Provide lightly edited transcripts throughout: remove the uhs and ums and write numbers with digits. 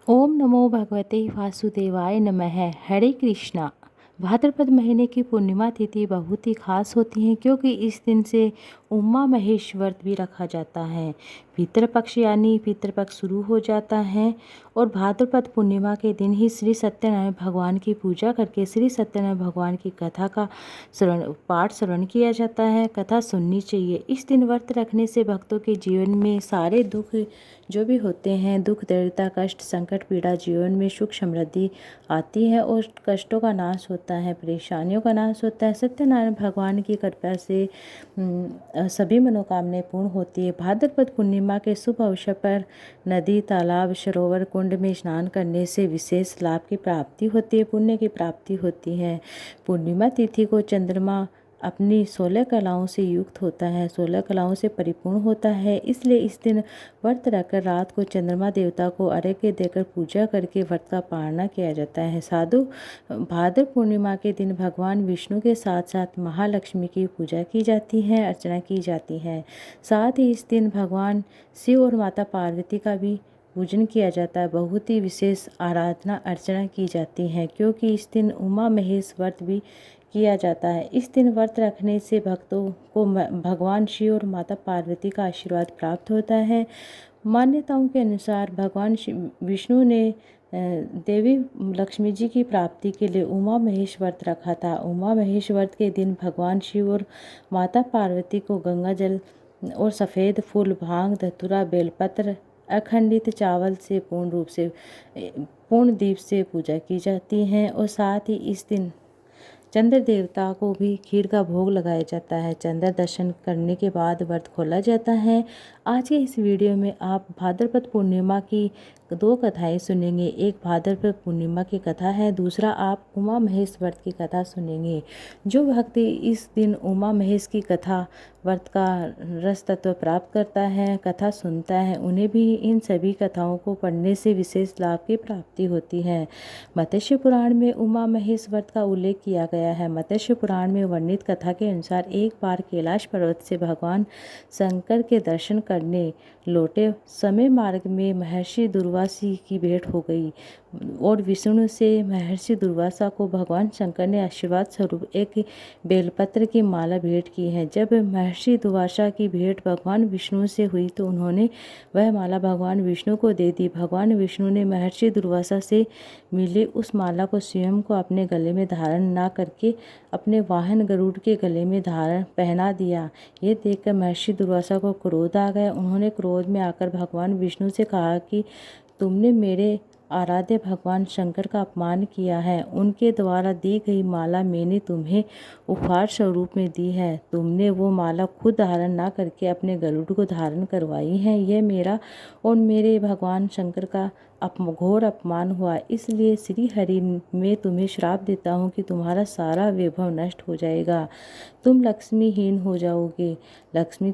ओम नमो भगवते वासुदेवाय नमः। हरे कृष्णा। भाद्रपद महीने की पूर्णिमा तिथि बहुत ही खास होती है क्योंकि इस दिन से उमा महेश व्रत भी रखा जाता है। पितृपक्ष यानी पितृपक्ष शुरू हो जाता है और भाद्रपद पूर्णिमा के दिन ही श्री सत्यनारायण भगवान की पूजा करके श्री सत्यनारायण भगवान की कथा का श्रवण किया जाता है। कथा सुननी चाहिए। इस दिन व्रत रखने से भक्तों के जीवन में सारे दुख जो भी होते हैं, दुख दरिद्रता कष्ट संकट पीड़ा, जीवन में सुख समृद्धि आती है और कष्टों का नाश होता है, परेशानियों का नाश होता है। सत्यनारायण भगवान की कृपा से सभी मनोकामनाएं पूर्ण होती है। भाद्रपद पूर्णिमा के शुभ अवसर पर नदी तालाब सरोवर कुंड में स्नान करने से विशेष लाभ की प्राप्ति होती है, पुण्य की प्राप्ति होती है। पूर्णिमा तिथि को चंद्रमा अपनी 16 कलाओं से युक्त होता है, 16 कलाओं से परिपूर्ण होता है। इसलिए इस दिन व्रत रखकर रात को चंद्रमा देवता को अर्घ्य देकर पूजा करके व्रत का पालना किया जाता है। साधु भाद्र पूर्णिमा के दिन भगवान विष्णु के साथ साथ महालक्ष्मी की पूजा की जाती है, अर्चना की जाती है। साथ ही इस दिन भगवान शिव और माता पार्वती का भी पूजन किया जाता है। बहुत ही विशेष आराधना अर्चना की जाती है क्योंकि इस दिन उमा महेश व्रत भी किया जाता है। इस दिन व्रत रखने से भक्तों को भगवान शिव और माता पार्वती का आशीर्वाद प्राप्त होता है। मान्यताओं के अनुसार भगवान विष्णु ने देवी लक्ष्मी जी की प्राप्ति के लिए उमा महेश व्रत रखा था। उमा महेश व्रत के दिन भगवान शिव और माता पार्वती को गंगा जल और सफ़ेद फूल, भांग, धतूरा, बेलपत्र, अखंडित चावल से पूर्ण दीप से पूजा की जाती है और साथ ही इस दिन चंद्र देवता को भी खीर का भोग लगाया जाता है। चंद्र दर्शन करने के बाद व्रत खोला जाता है। आज के इस वीडियो में आप भाद्रपद पूर्णिमा की 2 कथाएं सुनेंगे। एक भाद्रपद पूर्णिमा की कथा है, दूसरा आप उमा महेश व्रत की कथा सुनेंगे। जो भक्ति इस दिन उमा महेश की कथा व्रत का रस तत्व प्राप्त करता है, कथा सुनता है, उन्हें भी इन सभी कथाओं को पढ़ने से विशेष लाभ की प्राप्ति होती है। मत्स्य पुराण में उमा महेश व्रत का उल्लेख किया गया है। मत्स्य पुराण में वर्णित कथा के अनुसार एक बार कैलाश पर्वत से भगवान शंकर के दर्शन करने लौटे समय मार्ग में महर्षि दुर्वासा की भेंट हो गई और विष्णु से महर्षि दुर्वासा को भगवान शंकर ने आशीर्वाद स्वरूप एक बेलपत्र की माला भेंट की है। जब महर्षि दुर्वासा की भेंट भगवान विष्णु से हुई तो उन्होंने वह माला भगवान विष्णु को दे दी। भगवान विष्णु ने महर्षि दुर्वासा से मिली उस माला को स्वयं को अपने गले में धारण न करके अपने वाहन गरुड़ के गले में पहना दिया। ये देखकर महर्षि दुर्वासा को क्रोध आ गया। उन्होंने क्रोध में आकर भगवान विष्णु से कहा कि तुमने मेरे आराध्य भगवान शंकर का अपमान किया है। उनके द्वारा दी गई माला मैंने तुम्हें उपहार स्वरूप में दी है। तुमने वो माला खुद धारण ना करके अपने गरुड़ को धारण करवाई है। यह मेरा और मेरे भगवान शंकर का घोर अपमान हुआ। इसलिए श्री हरि मैं तुम्हें श्राप देता हूँ कि तुम्हारा सारा वैभव नष्ट हो जाएगा, तुम लक्ष्मीहीन हो जाओगे। लक्ष्मी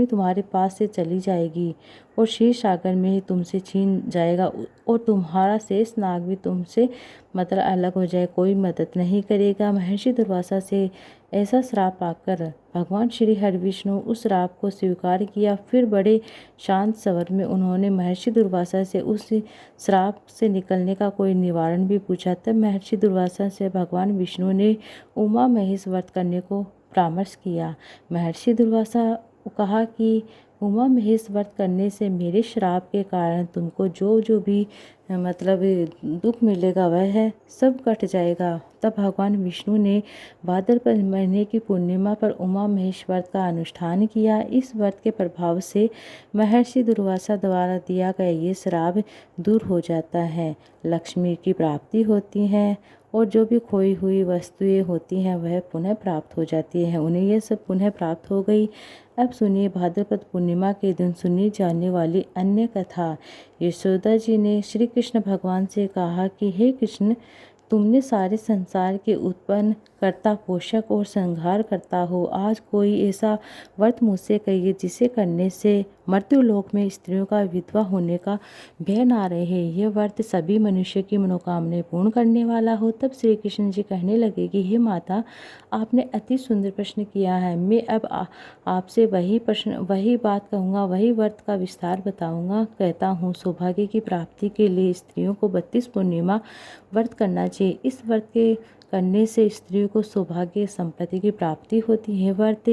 तुम्हारे पास से चली जाएगी और क्षीर सागर में ही तुमसे छीन जाएगा और तुम्हारा शेष नाग भी तुमसे अलग हो जाए, कोई मदद नहीं करेगा। महर्षि दुर्वासा से ऐसा श्राप पाकर भगवान श्री हरिविष्णु उस श्राप को स्वीकार किया। फिर बड़े शांत स्वर में उन्होंने महर्षि दुर्वासा से उस श्राप से निकलने का कोई निवारण भी पूछा। तब महर्षि दुर्वासा से भगवान विष्णु ने उमा महेश व्रत करने को परामर्श किया। महर्षि दुर्वासा कहा कि उमा महेश व्रत करने से मेरे श्राप के कारण तुमको जो भी दुख मिलेगा वह सब कट जाएगा। तब भगवान विष्णु ने भाद्रपद महीने की पूर्णिमा पर उमा महेश व्रत का अनुष्ठान किया। इस व्रत के प्रभाव से महर्षि दुर्वासा द्वारा दिया गया ये श्राप दूर हो जाता है, लक्ष्मी की प्राप्ति होती है और जो भी खोई हुई वस्तुएं होती हैं वह पुनः प्राप्त हो जाती है। उन्हें यह सब पुनः प्राप्त हो गई। अब सुनिए भाद्रपद पूर्णिमा के दिन सुनी जाने वाली अन्य कथा। यशोदा जी ने श्री कृष्ण भगवान से कहा कि हे कृष्ण, तुमने सारे संसार के उत्पन्न करता, पोषक और संहार करता हो। आज कोई ऐसा व्रत मुझसे कहिए जिसे करने से मृत्युलोक में स्त्रियों का विधवा होने का भय ना रहे। यह व्रत सभी मनुष्य की मनोकामनाएं पूर्ण करने वाला हो। तब श्री कृष्ण जी कहने लगे कि हे माता, आपने अति सुंदर प्रश्न किया है। मैं अब आपसे वही बात कहूँगा, वही व्रत का विस्तार बताऊँगा। कहता हूँ, सौभाग्य की प्राप्ति के लिए स्त्रियों को 32 पूर्णिमा व्रत करना चाहिए। इस व्रत के करने से स्त्रियों को सौभाग्य संपत्ति की प्राप्ति होती है। व्रत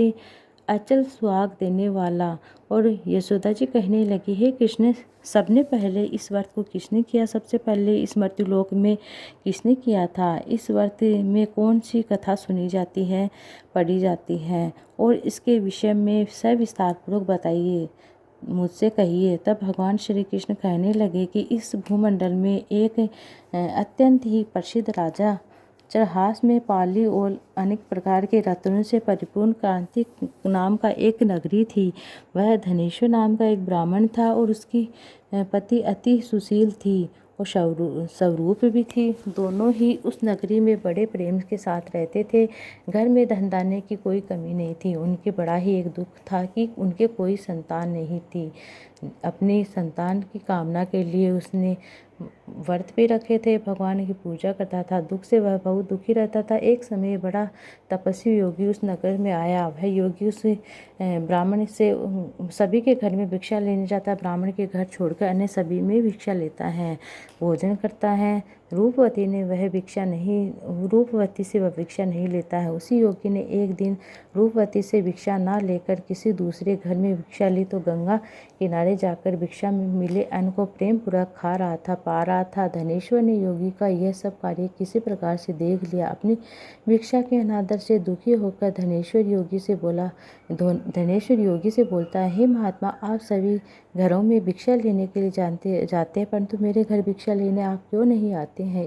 अचल सुहाग देने वाला। और यशोदा जी कहने लगी, हे कृष्ण, सबने पहले इस व्रत को किसने किया? सबसे पहले इस मृत्युलोक में किसने किया था? इस व्रत में कौन सी कथा सुनी जाती है, पढ़ी जाती है? और इसके विषय में सविस्तार पूर्वक बताइए, मुझसे कहिए। तब भगवान श्री कृष्ण कहने लगे कि इस भूमंडल में एक अत्यंत ही प्रसिद्ध राजा चरहास में पाली और अनेक प्रकार के रत्नों से परिपूर्ण क्रांति नाम का एक नगरी थी। वह धनेश्वर नाम का एक ब्राह्मण था और उसकी पति अति सुशील थी और स्वरूप भी थी। दोनों ही उस नगरी में बड़े प्रेम के साथ रहते थे। घर में धन धान्य की कोई कमी नहीं थी। उनके बड़ा ही एक दुख था कि उनके कोई संतान नहीं थी। अपनी संतान की कामना के लिए उसने व्रत भी रखे थे, भगवान की पूजा करता था। दुख से वह बहुत दुखी रहता था। एक समय बड़ा तपस्वी योगी उस नगर में आया। वह योगी उस ब्राह्मण से सभी के घर में भिक्षा लेने जाता है। ब्राह्मण के घर छोड़कर अन्य सभी में भिक्षा लेता है, भोजन करता है। रूपवती से वह भिक्षा नहीं लेता है। उसी योगी ने एक दिन रूपवती से भिक्षा ना लेकर किसी दूसरे घर में भिक्षा ली तो गंगा किनारे जाकर भिक्षा में मिले अन्न को प्रेम पूर्वक खा रहा था, पा रहा था। धनेश्वर ने योगी का यह सब कार्य किसी प्रकार से देख लिया। अपनी भिक्षा के अनादर से दुखी होकर धनेश्वर योगी से बोलता है, हे महात्मा, आप सभी घरों में भिक्षा लेने के लिए जाते हैं, परंतु मेरे घर भिक्षा लेने आप क्यों नहीं आते हैं?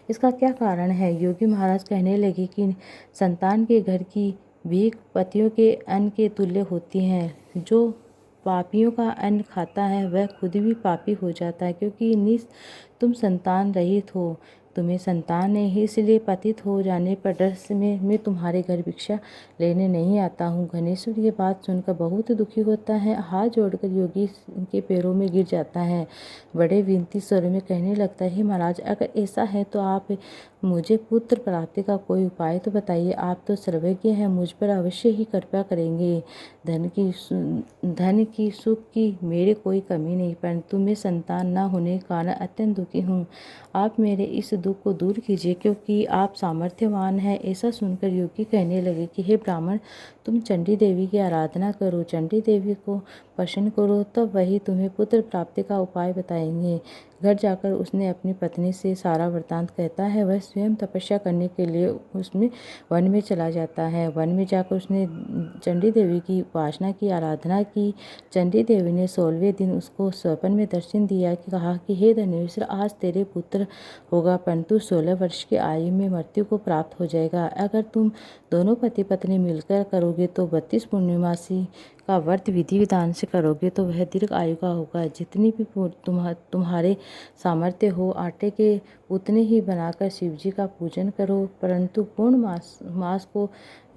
इसका क्या कारण है? योगी महाराज कहने लगे कि संतान के घर की भीख पतियों के अन्न के तुल्य होती है। जो पापियों का अन्न खाता है वह खुद भी पापी हो जाता है, क्योंकि तुम संतान रहित हो, तुम्हें संतान नहीं, इसलिए पतित हो जाने पर डर से मैं तुम्हारे घर भिक्षा लेने नहीं आता हूँ। धनेश्वर ये बात सुनकर बहुत दुखी होता है। हाथ जोड़कर योगी के पैरों में गिर जाता है। बड़े विनती स्वर में कहने लगता है, हे महाराज, अगर ऐसा है तो आप मुझे पुत्र प्राप्ति का कोई उपाय तो बताइए। आप तो सर्वज्ञ हैं, मुझ पर अवश्य ही कृपा करेंगे। धन की सुख की मेरे कोई कमी नहीं, परंतु मैं संतान न होने के कारण अत्यंत दुखी हूँ। आप मेरे इस दुख को दूर कीजिए, क्योंकि आप सामर्थ्यवान हैं। ऐसा सुनकर योगी कहने लगे कि हे ब्राह्मण, तुम चंडी देवी की आराधना करो, चंडी देवी को प्रसन्न करो, तब वही तुम्हें पुत्र प्राप्ति का उपाय बताएंगे। घर जाकर उसने अपनी पत्नी से सारा वृत्तांत कहता है। वह स्वयं तपस्या करने के लिए उसमें वन में चला जाता है। वन में जाकर उसने चंडी देवी की उपासना की, आराधना की। चंडी देवी ने 16वें दिन उसको स्वप्न में दर्शन दिया कि कहा कि हे धनेश्वर, आज तेरे पुत्र होगा, परंतु 16 वर्ष की आयु में मृत्यु को प्राप्त हो जाएगा। अगर तुम दोनों पति पत्नी मिलकर करोगे तो 32 पूर्णिमासी का व्रत विधि विधान से करोगे तो वह दीर्घ आयु का होगा। जितनी भी तुम्हारे सामर्थ्य हो, आटे के उतने ही बनाकर शिव जी का पूजन करो, परंतु पूर्ण मास को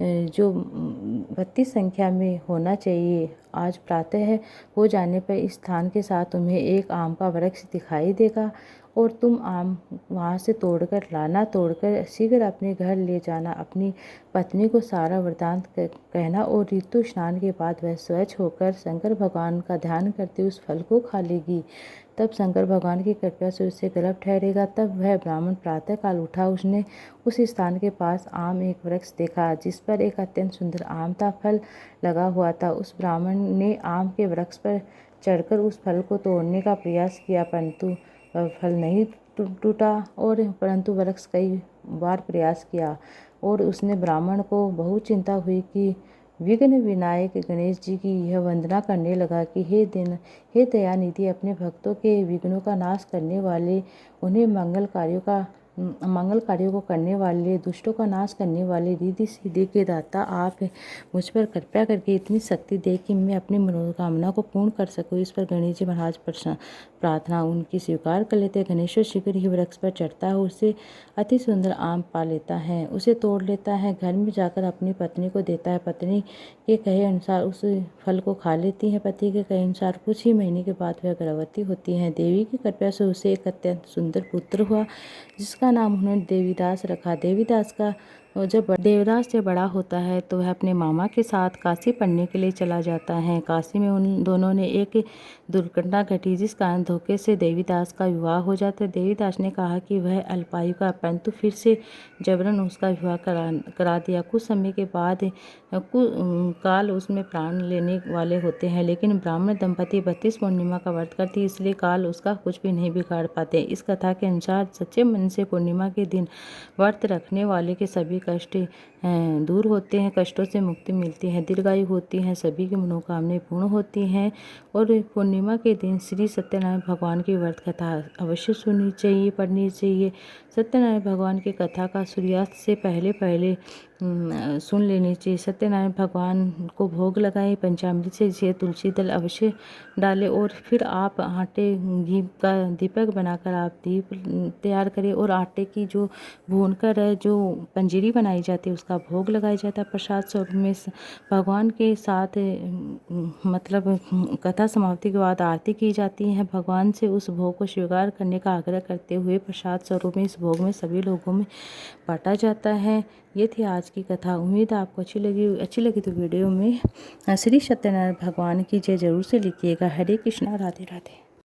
जो 32 संख्या में होना चाहिए। आज प्रातः हो जाने पर इस स्थान के साथ तुम्हें एक आम का वृक्ष दिखाई देगा और तुम आम वहाँ से तोड़कर लाना। तोड़कर शीघ्र अपने घर ले जाना। अपनी पत्नी को सारा वृतांत कहना और ऋतु स्नान के बाद वह स्वच्छ होकर शंकर भगवान का ध्यान करते उस फल को खा लेगी। तब शंकर भगवान की कृपा से उससे गर्भ ठहरेगा। तब वह ब्राह्मण प्रातः काल उठा। उसने उस स्थान के पास आम एक वृक्ष देखा जिस पर एक अत्यंत सुंदर आम था, फल लगा हुआ था। उस ब्राह्मण ने आम के वृक्ष पर चढ़कर उस फल को तोड़ने का प्रयास किया, परंतु फल नहीं टूटा और परंतु वृक्ष कई बार प्रयास किया और उसने ब्राह्मण को बहुत चिंता हुई कि विघ्न विनायक गणेश जी की यह वंदना करने लगा कि हे दयानिधि, अपने भक्तों के विघ्नों का नाश करने वाले, उन्हें मंगल कार्यों का मंगल कार्यों को करने वाले, दुष्टों का नाश करने वाले, रिद्धि सिद्धि के दाता आप मुझ पर कृपया करके इतनी शक्ति दे कि मैं अपनी मनोकामना को पूर्ण कर सकूं। इस पर गणेश जी महाराज प्रार्थना उनकी स्वीकार कर लेते हैं। गणेश्वर शीघ्र ही वृक्ष पर चढ़ता है, उसे अति सुंदर आम पा लेता है, उसे तोड़ लेता है, घर में जाकर अपनी पत्नी को देता है। पत्नी के कहे अनुसार उस फल को खा लेती है। पति के कहे अनुसार कुछ ही महीने के बाद वह गर्भवती होती है। देवी की कृपा से उसे एक अत्यंत सुंदर पुत्र हुआ, जिसका नाम उन्होंने देवीदास रखा। देवीदास का जब देवदास से बड़ा होता है तो वह अपने मामा के साथ काशी पढ़ने के लिए चला जाता है। काशी में उन दोनों ने एक दुर्घटना घटी, जिस कारण धोखे से देवीदास का विवाह हो जाता है। देवीदास ने कहा कि वह अल्पायु का, परंतु फिर से जबरन उसका विवाह करा दिया। कुछ समय के बाद काल उसमें प्राण लेने वाले होते हैं, लेकिन ब्राह्मण दंपति 32 पूर्णिमा का व्रत करती है, इसलिए काल उसका कुछ भी नहीं बिगाड़ पाते। इस कथा के अनुसार सच्चे मन से पूर्णिमा के दिन व्रत रखने वाले के सभी कष्ट दूर होते हैं, कष्टों से मुक्ति मिलती है, दीर्घायु होती है, सभी की मनोकामनाएं पूर्ण होती हैं। और पूर्णिमा के दिन श्री सत्यनारायण भगवान की व्रत कथा अवश्य सुननी चाहिए, पढ़नी चाहिए। सत्यनारायण भगवान की कथा का सूर्यास्त से पहले पहले सुन लेनी चाहिए। सत्यनारायण भगवान को भोग लगाएं, पंचामृत से तुलसी दल अवश्य डालें और फिर आप आटे घी का दीपक बनाकर आप दीप तैयार करें और आटे की जो भूनकर जो पंजीरी बनाई जाती है उसका भोग लगाया जाता है प्रसाद स्वरूप में। भगवान के साथ मतलब कथा समाप्ति के बाद आरती की जाती है। भगवान से उस भोग को स्वीकार करने का आग्रह करते हुए प्रसाद स्वरूप में इस भोग में सभी लोगों में बांटा जाता है। ये थी आज की कथा। उम्मीद है आपको अच्छी लगी तो वीडियो में श्री सत्यनारायण भगवान की जय जरूर से लिखिएगा। हरे कृष्णा, राधे राधे।